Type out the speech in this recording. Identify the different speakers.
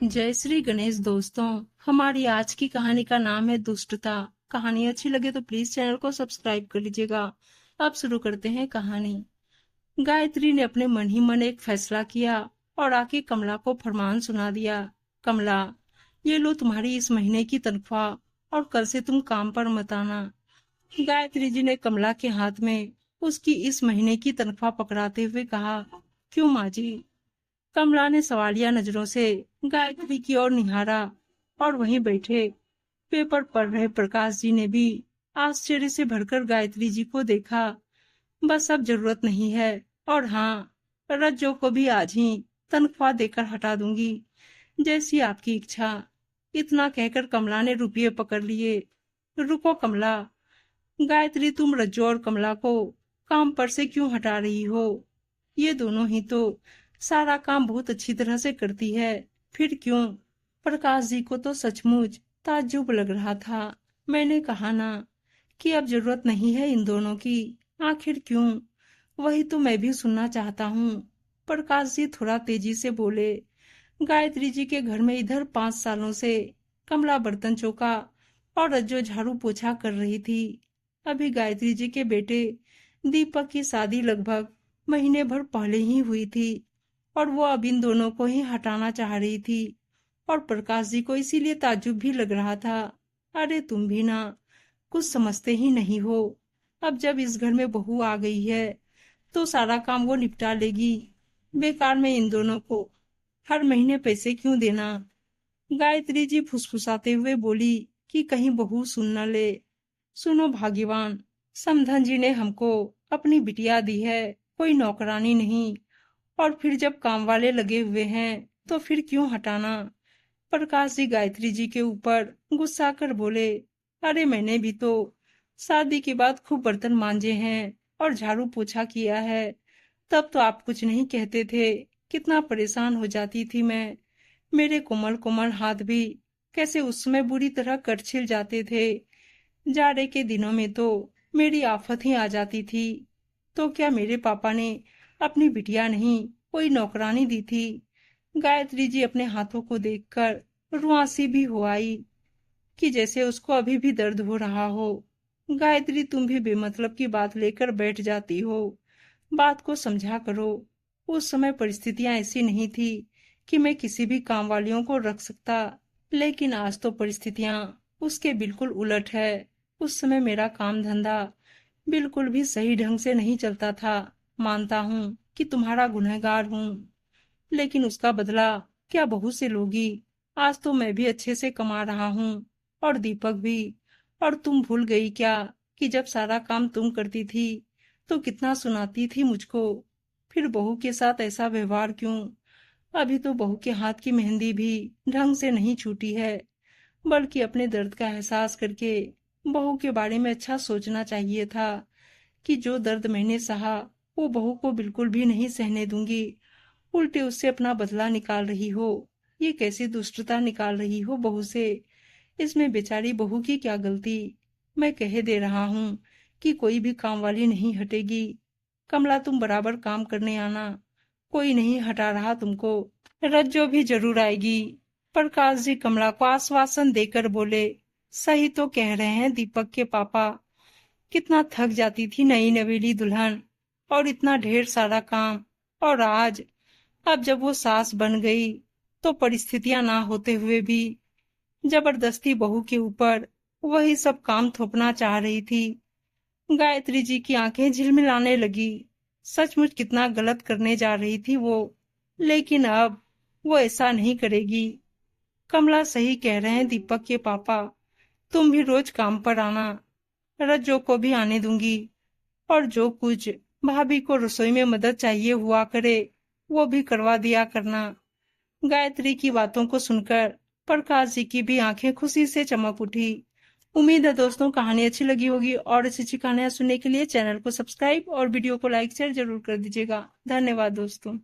Speaker 1: जय श्री गणेश दोस्तों। हमारी आज की कहानी का नाम है दुष्टता। कहानी अच्छी लगे तो प्लीज चैनल को सब्सक्राइब कर लीजिएगा। अब शुरू करते हैं कहानी। गायत्री ने अपने मन ही मन एक फैसला किया और आके कमला को फरमान सुना दिया। कमला, ये लो तुम्हारी इस महीने की तनख्वाह और कल से तुम काम पर मत आना। गायत्री जी ने कमला के हाथ में उसकी इस महीने की तनख्वाह पकड़ाते हुए कहा, क्यों माँ जी? कमला ने सवालिया नजरों से गायत्री की ओर निहारा और वहीं बैठे पेपर पढ़ रहे प्रकाश जी ने भी आश्चर्य से भरकर गायत्री जी को देखा। बस अब जरूरत नहीं है, और हाँ, रज्जो को भी आज ही तनख्वाह देकर हटा दूंगी, जैसी आपकी इच्छा। इतना कहकर कमला ने रुपये पकड़ लिए। रुको कमला, गायत्री तुम रज्जो और कमला को काम पर से क्यों हटा रही हो? ये दोनों ही तो सारा काम बहुत अच्छी तरह से करती है, फिर क्यों? प्रकाश जी को तो सचमुच ताज्जुब लग रहा था। मैंने कहा ना कि अब जरूरत नहीं है इन दोनों की। आखिर क्यों? वही तो मैं भी सुनना चाहता हूँ। प्रकाश जी थोड़ा तेजी से बोले। गायत्री जी के घर में इधर 5 सालों से कमला बर्तन चौका और रज्जो झाड़ू पोछा कर रही थी। अभी गायत्री जी के बेटे दीपक की शादी लगभग महीने भर पहले ही हुई थी, और वो अब इन दोनों को ही हटाना चाह रही थी। और प्रकाश जी को इसीलिए ताज्जुब भी लग रहा था। अरे तुम भी ना कुछ समझते ही नहीं हो। अब जब इस घर में बहू आ गई है तो सारा काम वो निपटा लेगी। बेकार में इन दोनों को हर महीने पैसे क्यों देना? गायत्री जी फुसफुसाते हुए बोली कि कहीं बहू सुन न ले। सुनो भाग्यवान, समधन जी ने हमको अपनी बिटिया दी है, कोई नौकरानी नहीं। और फिर जब काम वाले लगे हुए हैं तो फिर क्यों हटाना? प्रकाश जी गायत्री जी के ऊपर गुस्सा कर बोले, अरे मैंने भी तो शादी के बाद खूब बर्तन मांजे हैं और झाड़ू पोछा किया है। तब तो आप कुछ नहीं कहते थे। कितना परेशान हो जाती थी मैं। मेरे कोमल कोमल हाथ भी कैसे उस समय बुरी तरह कटछिल जाते थे। जाड़े के दिनों में तो मेरी आफत ही आ जाती थी। तो क्या मेरे पापा ने अपनी बिटिया नहीं कोई नौकरानी दी थी? गायत्री जी अपने हाथों को देखकर रुआंसी भी हो आई कि जैसे उसको अभी भी दर्द हो रहा हो। गायत्री तुम भी बेमतलब की बात लेकर बैठ जाती हो। बात को समझा करो। उस समय परिस्थितियां ऐसी नहीं थी कि मैं किसी भी काम वालियों को रख सकता, लेकिन आज तो परिस्थितियां उसके बिल्कुल उलट है। उस समय मेरा काम धंधा बिल्कुल भी सही ढंग से नहीं चलता था। मानता हूँ कि तुम्हारा गुनहगार हूँ, लेकिन उसका बदला क्या बहू से लोगी? आज तो मैं भी अच्छे से कमा रहा हूँ, और दीपक भी। और तुम भूल गई क्या कि जब सारा काम तुम करती थी तो कितना सुनाती थी मुझको? फिर बहू के साथ ऐसा व्यवहार क्यों? अभी तो बहू के हाथ की मेहंदी भी ढंग से नहीं छूटी है, बल्कि अपने दर्द का एहसास करके बहू के बारे में अच्छा सोचना चाहिए था कि जो दर्द मैंने सहा वो बहू को बिल्कुल भी नहीं सहने दूंगी। उल्टे उससे अपना बदला निकाल रही हो। ये कैसी दुष्टता निकाल रही हो बहू से? इसमें बेचारी बहू की क्या गलती? मैं कह दे रहा हूँ कि कोई भी काम वाली नहीं हटेगी। कमला तुम बराबर काम करने आना, कोई नहीं हटा रहा तुमको। रज्जो भी जरूर आएगी। प्रकाश जी कमला को आश्वासन देकर बोले, सही तो कह रहे हैं दीपक के पापा। कितना थक जाती थी नई नवेली दुल्हन, और इतना ढेर सारा काम। और आज अब जब वो सास बन गई तो परिस्थितियां ना होते हुए भी जबरदस्ती बहू के ऊपर वही सब काम थोपना चाह रही थी। गायत्री जी की आंखें झिलमिलाने लगी। सचमुच कितना गलत करने जा रही थी वो, लेकिन अब वो ऐसा नहीं करेगी। कमला सही कह रहे हैं दीपक के पापा। तुम भी रोज काम पर आना, रज्जो को भी आने दूंगी। और जो कुछ भाभी को रसोई में मदद चाहिए हुआ करे वो भी करवा दिया करना। गायत्री की बातों को सुनकर प्रकाश जी की भी आंखें खुशी से चमक उठी। उम्मीद है दोस्तों कहानी अच्छी लगी होगी, और इसी अच्छी कहानियां सुनने के लिए चैनल को सब्सक्राइब और वीडियो को लाइक शेयर जरूर कर दीजिएगा। धन्यवाद दोस्तों।